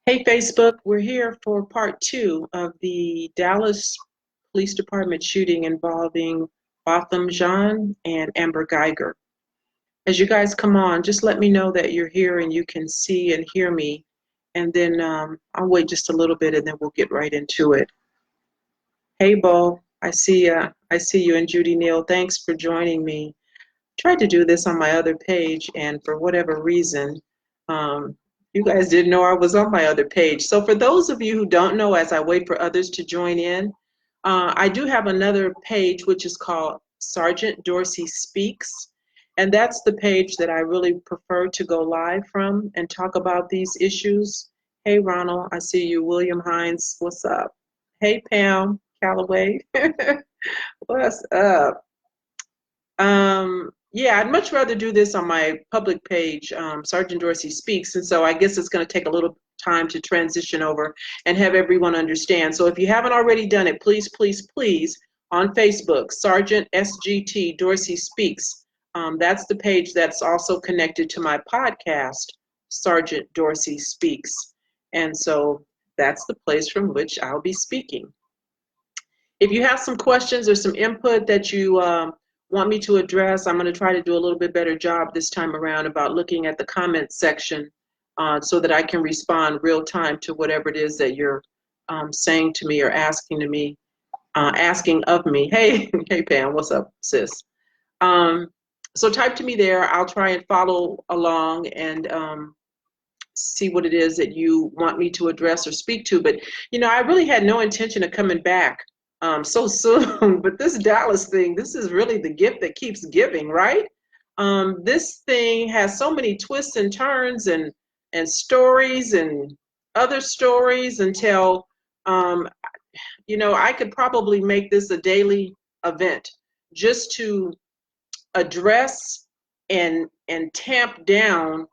Hey Facebook, we're here for part two of the Dallas Police Department shooting involving Botham Jean and Amber Geiger. As you guys come on, just let me know that you're here and you can see and hear me, and then I'll wait just a little bit and then we'll get right into it. Hey Bo, I see you, and Judy Neal, thanks for joining me. Tried to do this on my other page, and for whatever reason, um, you guys didn't know I was on my other page. So for those of you who don't know, as I wait for others to join in, I do have another page which is called Sgt Dorsey Speaks, and that's the page that I really prefer to go live from and talk about these issues. Hey Ronald, I see you. William Hines, what's up? Hey Pam Calloway, what's up? Yeah, I'd much rather do this on my public page, Sgt Dorsey Speaks, and so I guess it's going to take a little time to transition over and have everyone understand. So if you haven't already done it, please, please, please, on Facebook, Sgt Dorsey Speaks. That's the page that's also connected to my podcast, Sgt Dorsey Speaks. And so that's the place from which I'll be speaking. If you have some questions or some input that you want me to address, I'm going to try to do a little bit better job this time around about looking at the comments section so that I can respond real time to whatever it is that you're saying to me or asking of me. Hey, hey Pam, what's up, sis? So type to me there. I'll try and follow along and see what it is that you want me to address or speak to. But I really had no intention of coming back so soon, but this Dallas thing, this is really the gift that keeps giving, right? This thing has so many twists and turns and stories and other stories until, I could probably make this a daily event just to address and tamp down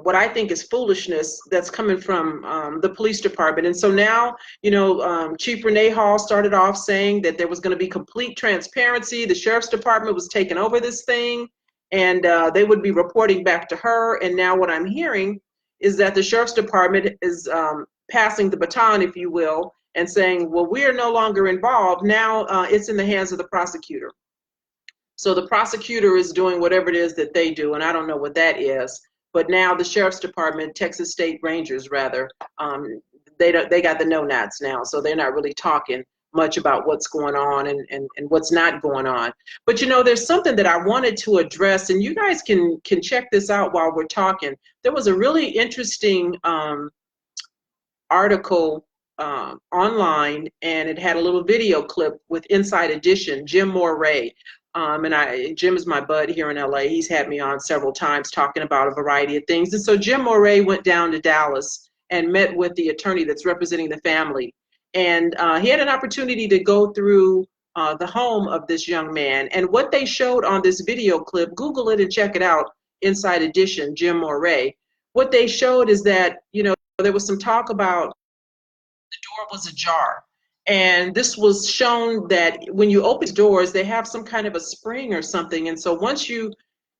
what I think is foolishness that's coming from the police department. And so now, Chief Renee Hall started off saying that there was going to be complete transparency. The sheriff's department was taking over this thing, and they would be reporting back to her. And now what I'm hearing is that the sheriff's department is passing the baton, if you will, and saying, well, we are no longer involved. Now it's in the hands of the prosecutor. So the prosecutor is doing whatever it is that they do, and I don't know what that is. But now the sheriff's department, Texas State Rangers rather, they got the no-nots now, so they're not really talking much about what's going on and what's not going on. But there's something that I wanted to address, and you guys can check this out while we're talking. There was a really interesting article online, and it had a little video clip with Inside Edition, Jim Moray. Jim is my bud here in LA. He's had me on several times talking about a variety of things. And so Jim Moray went down to Dallas and met with the attorney that's representing the family. And he had an opportunity to go through the home of this young man. And what they showed on this video clip, Google it and check it out, Inside Edition, Jim Moray. What they showed is that, there was some talk about the door was ajar. And this was shown that when you open doors, they have some kind of a spring or something. And so once you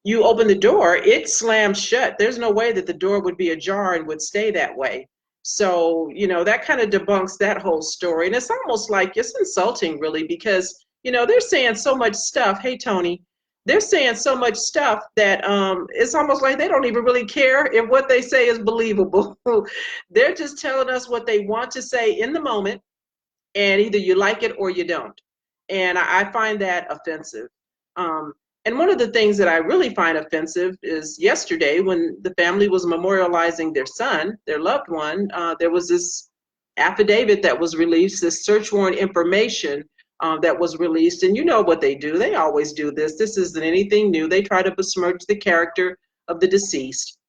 open the door, it slams shut. There's no way that the door would be ajar and would stay that way. So, that kind of debunks that whole story. And it's almost like it's insulting, really, because, they're saying so much stuff. Hey, Tony, they're saying so much stuff that it's almost like they don't even really care if what they say is believable. They're just telling us what they want to say in the moment. And either you like it or you don't. And I find that offensive. And one of the things that I really find offensive is yesterday when the family was memorializing their son, their loved one, there was this affidavit that was released, this search warrant information that was released. And you know what they do. They always do this. This isn't anything new. They try to besmirch the character of the deceased.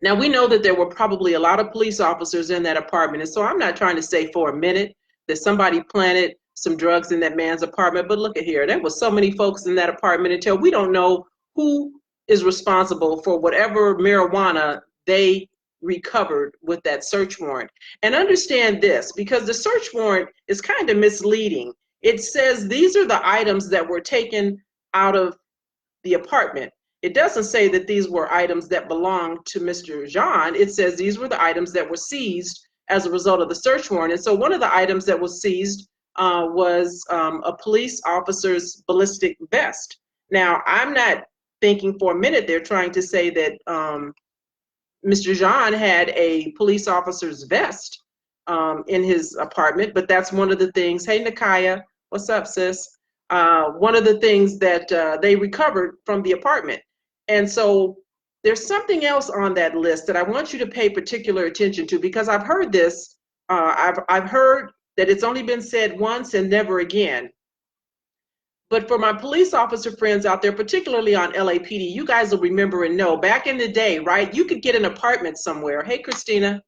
Now, we know that there were probably a lot of police officers in that apartment. And so I'm not trying to say for a minute that somebody planted some drugs in that man's apartment, but look at here, there was so many folks in that apartment until we don't know who is responsible for whatever marijuana they recovered with that search warrant. And understand this, because the search warrant is kind of misleading. It says these are the items that were taken out of the apartment. It doesn't say that these were items that belonged to Mr. John. It says these were the items that were seized as a result of the search warrant. And so one of the items that was seized was a police officer's ballistic vest. Now, I'm not thinking for a minute they're trying to say that Mr. John had a police officer's vest in his apartment, but that's one of the things. Hey, Nakaya, what's up, sis? One of the things that they recovered from the apartment. And so there's something else on that list that I want you to pay particular attention to, because I've heard this. I've heard that it's only been said once and never again. But for my police officer friends out there, particularly on LAPD, you guys will remember and know back in the day, right? You could get an apartment somewhere. Hey, Christina.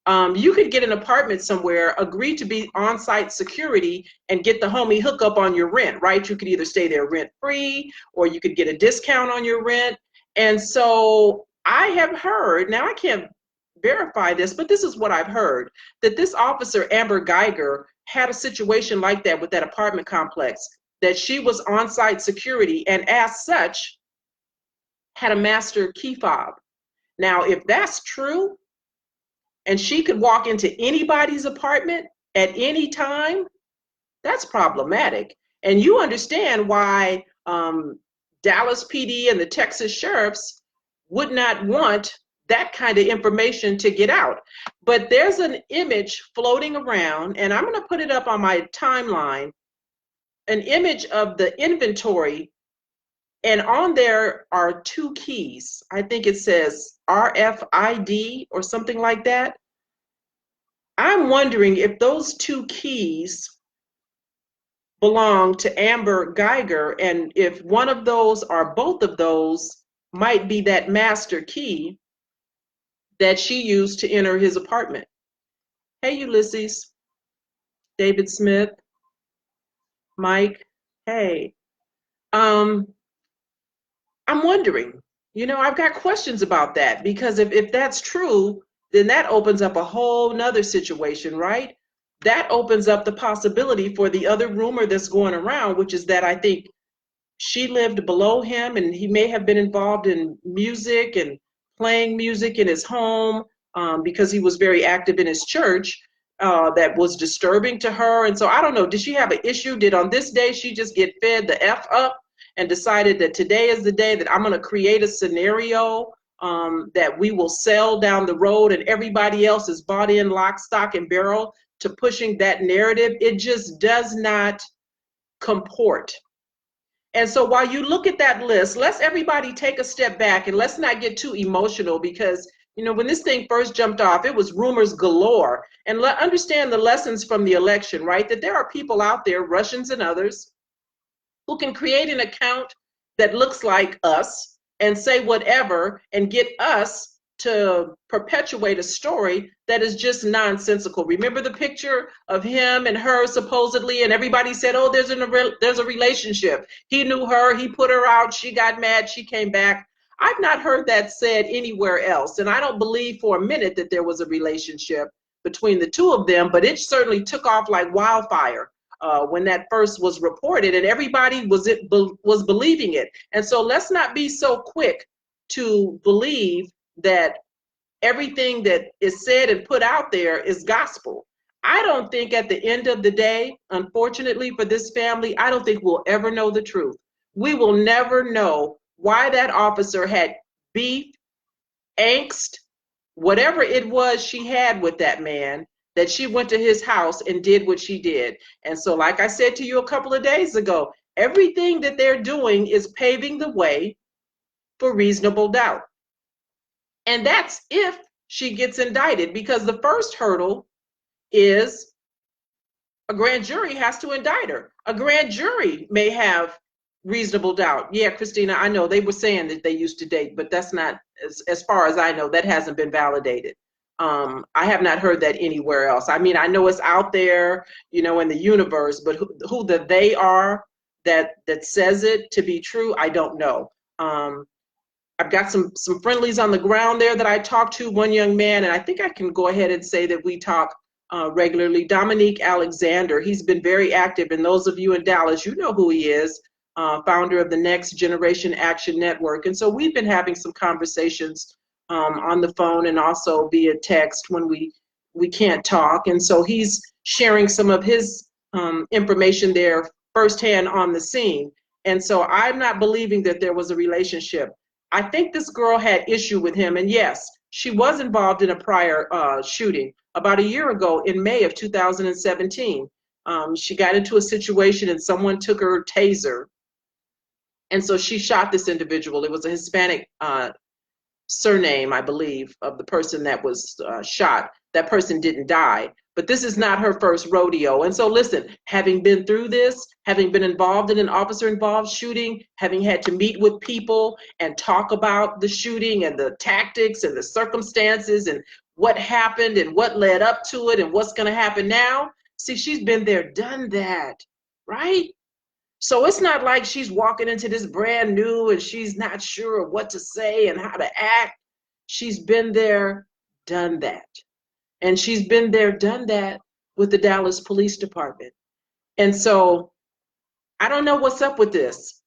You could get an apartment somewhere, agree to be on-site security, and get the homie hookup on your rent, right? You could either stay there rent-free, or you could get a discount on your rent. And so I have heard, now I can't verify this, but this is what I've heard, that this officer, Amber Geiger, had a situation like that with that apartment complex, that she was on-site security and as such had a master key fob. Now, if that's true, and she could walk into anybody's apartment at any time, that's problematic. And you understand why Dallas PD and the Texas sheriffs would not want that kind of information to get out. But there's an image floating around, and I'm going to put it up on my timeline, an image of the inventory, and on there are 2 keys. I think it says RFID or something like that. I'm wondering if those 2 keys belong to Amber Geiger, and if one of those or both of those might be that master key that she used to enter his apartment. Hey, Ulysses, David Smith, Mike, hey. I'm wondering, I've got questions about that, because if that's true, then that opens up a whole nother situation, right? That opens up the possibility for the other rumor that's going around, which is that I think she lived below him and he may have been involved in music and playing music in his home because he was very active in his church. That was disturbing to her. And so I don't know, did she have an issue? Did on this day she just get fed the F up and decided that today is the day that I'm going to create a scenario that we will sell down the road, and everybody else is bought in lock, stock, and barrel to pushing that narrative? It just does not comport. And so while you look at that list, let's everybody take a step back and let's not get too emotional, because when this thing first jumped off, it was rumors galore. And understand the lessons from the election, right? That there are people out there, Russians and others, who can create an account that looks like us and say whatever and get us to perpetuate a story that is just nonsensical. Remember the picture of him and her supposedly, and everybody said, oh, there's a relationship. He knew her, he put her out, she got mad, she came back. I've not heard that said anywhere else, and I don't believe for a minute that there was a relationship between the two of them, but it certainly took off like wildfire when that first was reported, and everybody was believing it. And so let's not be so quick to believe that everything that is said and put out there is gospel. I don't think at the end of the day, unfortunately for this family, I don't think we'll ever know the truth. We will never know why that officer had beef, angst, whatever it was she had with that man, that she went to his house and did what she did. And so, like I said to you a couple of days ago, everything that they're doing is paving the way for reasonable doubt. And that's if she gets indicted, because the first hurdle is a grand jury has to indict her. A grand jury may have reasonable doubt. Yeah, Christina, I know they were saying that they used to date, but that's not, as far as I know, that hasn't been validated. I have not heard that anywhere else. I mean, I know it's out there, in the universe, but who the they are that says it to be true, I don't know. I've got some friendlies on the ground there that I talked to, one young man, and I think I can go ahead and say that we talk regularly. Dominique Alexander, he's been very active, and those of you in Dallas, you know who he is. founder of the Next Generation Action Network. And so we've been having some conversations on the phone and also via text when we can't talk. And so he's sharing some of his information there firsthand on the scene. And so I'm not believing that there was a relationship. I think this girl had issue with him. And yes, she was involved in a prior shooting about a year ago in May of 2017. She got into a situation and someone took her taser. And so she shot this individual. It was a Hispanic surname, I believe, of the person that was shot. That person didn't die. But this is not her first rodeo. And so listen, having been through this, having been involved in an officer-involved shooting, having had to meet with people and talk about the shooting and the tactics and the circumstances and what happened and what led up to it and what's going to happen now. See, she's been there, done that, right? So it's not like she's walking into this brand new and she's not sure of what to say and how to act. She's been there, done that. And she's been there, done that with the Dallas Police Department. And so I don't know what's up with this,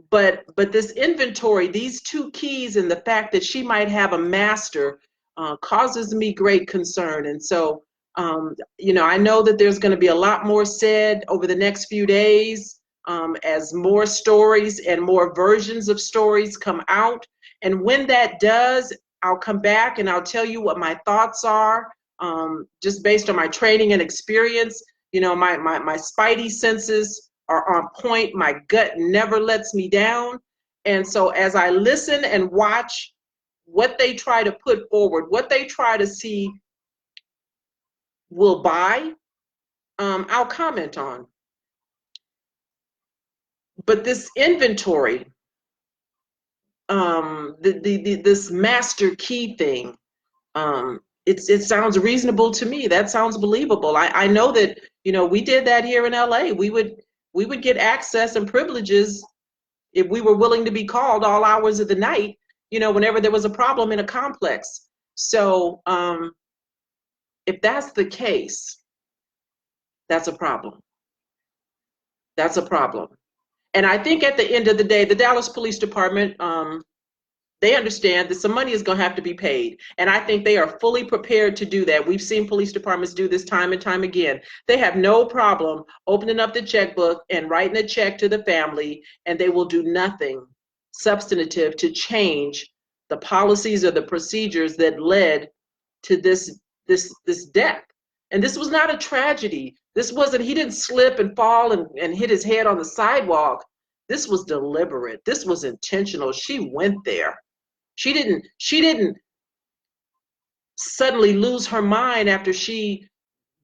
but this inventory, these two keys and the fact that she might have a master causes me great concern. And so, I know that there's going to be a lot more said over the next few days as more stories and more versions of stories come out. And when that does, I'll come back and I'll tell you what my thoughts are. Just based on my training and experience, my spidey senses are on point. My gut never lets me down. And so as I listen and watch what they try to put forward, what they try to see will buy, I'll comment on. But this inventory, this master key thing, it sounds reasonable to me. That sounds believable. I know that, we did that here in LA. We would get access and privileges if we were willing to be called all hours of the night, whenever there was a problem in a complex. So if that's the case, that's a problem. That's a problem. And I think at the end of the day, the Dallas Police Department, they understand that some money is going to have to be paid. And I think they are fully prepared to do that. We've seen police departments do this time and time again. They have no problem opening up the checkbook and writing a check to the family, and they will do nothing substantive to change the policies or the procedures that led to this death. And this was not a tragedy. This wasn't, he didn't slip and fall and hit his head on the sidewalk. This was deliberate. This was intentional. She went there. She didn't suddenly lose her mind after she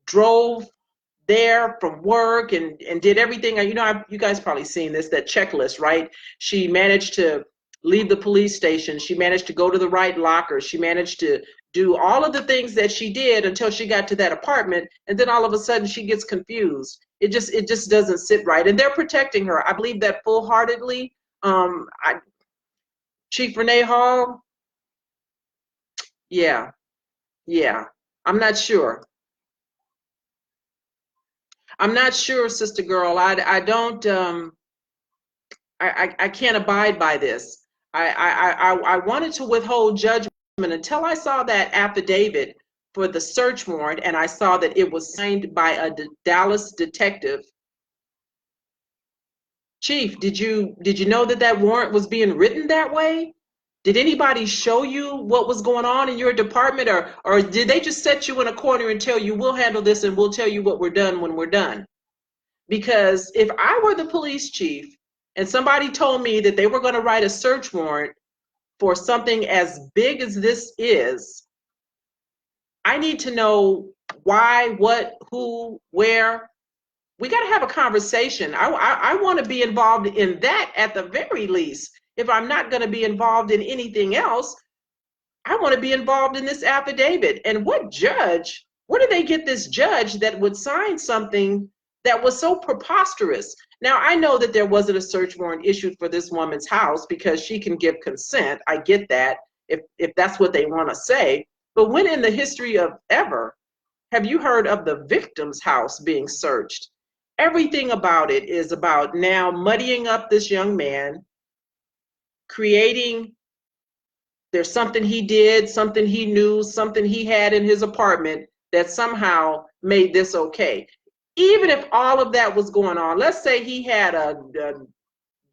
drove there from work and did everything. You guys probably seen this, that checklist, right? She managed to leave the police station. She managed to go to the right locker. She managed to do all of the things that she did until she got to that apartment. And then all of a sudden she gets confused. It just doesn't sit right. And they're protecting her. I believe that full-heartedly. Chief Renee Hall, yeah. I'm not sure. I'm not sure, sister girl. I don't. I can't abide by this. I wanted to withhold judgment until I saw that affidavit for the search warrant, and I saw that it was signed by a Dallas detective. Chief, did you know that warrant was being written that way? Did anybody show you what was going on in your department, or did they just set you in a corner and tell you, we'll handle this and we'll tell you what we're done when we're done? Because if I were the police chief and somebody told me that they were going to write a search warrant for something as big as this is, I need to know why, what, who, where. We got to have a conversation. I want to be involved in that at the very least. If I'm not going to be involved in anything else, I want to be involved in this affidavit. And what judge, where did they get this judge that would sign something that was so preposterous? Now, I know that there wasn't a search warrant issued for this woman's house because she can give consent. I get that, if that's what they want to say. But when in the history of ever have you heard of the victim's house being searched? everything about it is about now muddying up this young man, creating, there's something he did, something he knew, something he had in his apartment that somehow made this okay. Even if all of that was going on, let's say he had a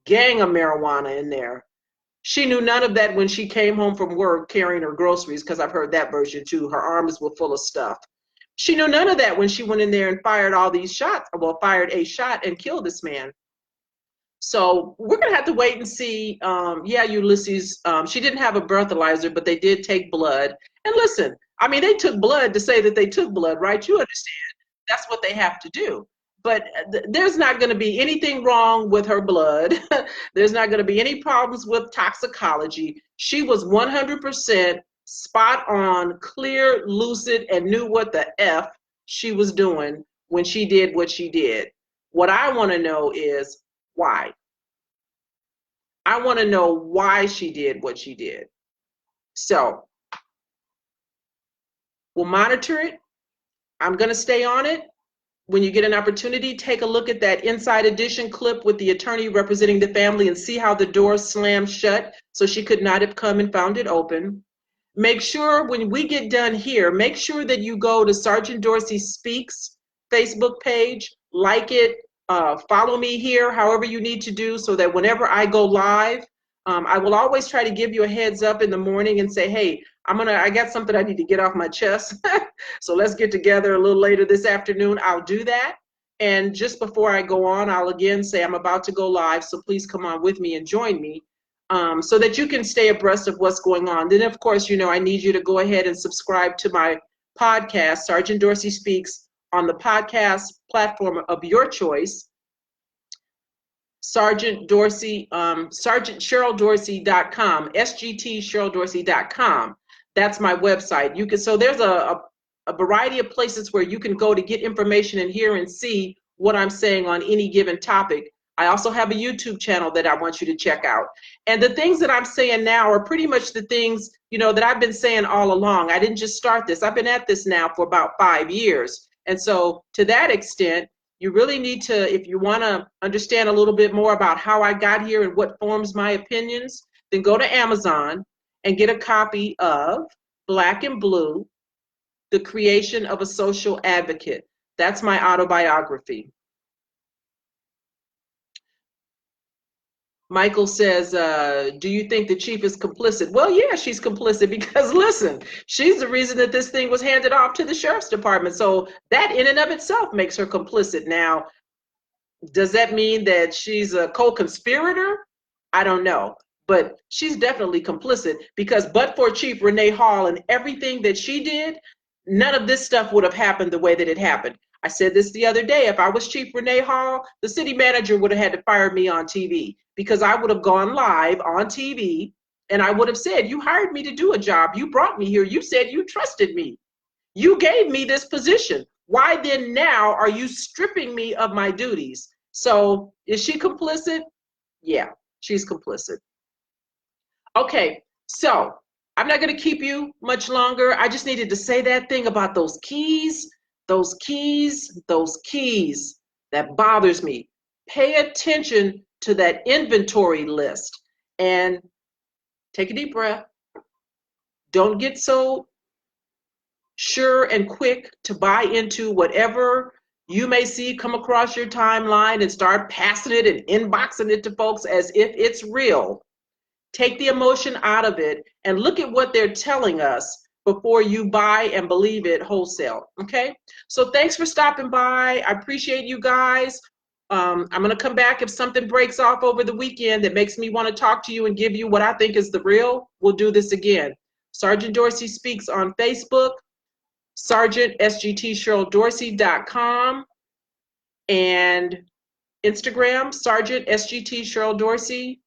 gang of marijuana in there. She knew none of that when she came home from work carrying her groceries, because I've heard that version too. Her arms were full of stuff. She knew none of that when she went in there and fired all these shots, well, fired a shot and killed this man. So we're going to have to wait and see. Yeah, Ulysses, she didn't have a breathalyzer, but they did take blood. And listen, I mean, they took blood to say that they took blood, right? You understand. That's what they have to do. But there's not going to be anything wrong with her blood. There's not going to be any problems with toxicology. She was 100% spot on, clear, lucid, and knew what the F she was doing when she did what she did. What I want to know is why. I want to know why she did what she did. So we'll monitor it. I'm going to stay on it. When you get an opportunity, take a look at that Inside Edition clip with the attorney representing the family and see how the door slammed shut so she could not have come and found it open. Make sure when we get done here, make sure that you go to Sgt Dorsey Speaks Facebook page, like it, follow me here, however you need to do, so that whenever I go live, I will always try to give you a heads up in the morning and say, hey, I got something I need to get off my chest. So let's get together a little later this afternoon. I'll do that. And just before I go on, I'll again say I'm about to go live. So please come on with me and join me so that you can stay abreast of what's going on. Then, of course, I need you to go ahead and subscribe to my podcast, Sgt Dorsey Speaks, on the podcast platform of your choice. Sgt Dorsey, SergeantCherylDorsey.com, SGTCherylDorsey.com. That's my website. So there's a variety of places where you can go to get information and hear and see what I'm saying on any given topic. I also have a YouTube channel that I want you to check out. And the things that I'm saying now are pretty much the things, that I've been saying all along. I didn't just start this. I've been at this now for about 5 years. And so to that extent, you really need to, if you want to understand a little bit more about how I got here and what forms my opinions, then go to Amazon and get a copy of Black and Blue, The Creation of a Social Advocate. That's my autobiography. Michael says, do you think the chief is complicit? Well, yeah, she's complicit because, listen, she's the reason that this thing was handed off to the sheriff's department. So that in and of itself makes her complicit. Now, does that mean that she's a co-conspirator? I don't know. But she's definitely complicit because but for Chief Renee Hall and everything that she did, none of this stuff would have happened the way that it happened. I said this the other day. If I was Chief Renee Hall, the city manager would have had to fire me on TV because I would have gone live on TV and I would have said, you hired me to do a job. You brought me here. You said you trusted me. You gave me this position. Why then now are you stripping me of my duties? So is she complicit? Yeah, she's complicit. Okay, so I'm not going to keep you much longer. I just needed to say that thing about those keys. Those keys that bothers me. Pay attention to that inventory list and take a deep breath. Don't get so sure and quick to buy into whatever you may see come across your timeline and start passing it and inboxing it to folks as if it's real. Take the emotion out of it and look at what they're telling us before you buy and believe it wholesale, okay? So thanks for stopping by. I appreciate you guys. I'm gonna come back if something breaks off over the weekend that makes me wanna talk to you and give you what I think is the real. We'll do this again. Sgt Dorsey Speaks on Facebook, Sergeant SGTCherylDorsey.com, and Instagram, Sergeant SGT Cheryl Dorsey.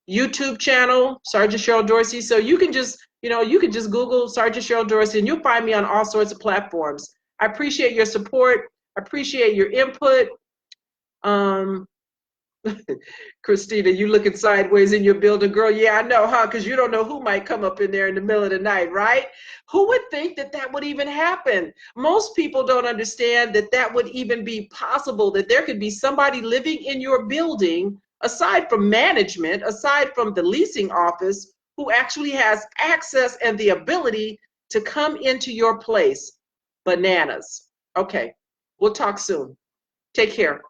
YouTube channel, Sgt Cheryl Dorsey. So you can just, Google Sgt Cheryl Dorsey and you'll find me on all sorts of platforms. I appreciate your support. I appreciate your input. Christina, you looking sideways in your building, girl? Yeah, I know, huh? Because you don't know who might come up in there in the middle of the night, right? Who would think that that would even happen? Most people don't understand that that would even be possible, that there could be somebody living in your building, aside from management, aside from the leasing office, who actually has access and the ability to come into your place. Bananas. Okay, we'll talk soon. Take care.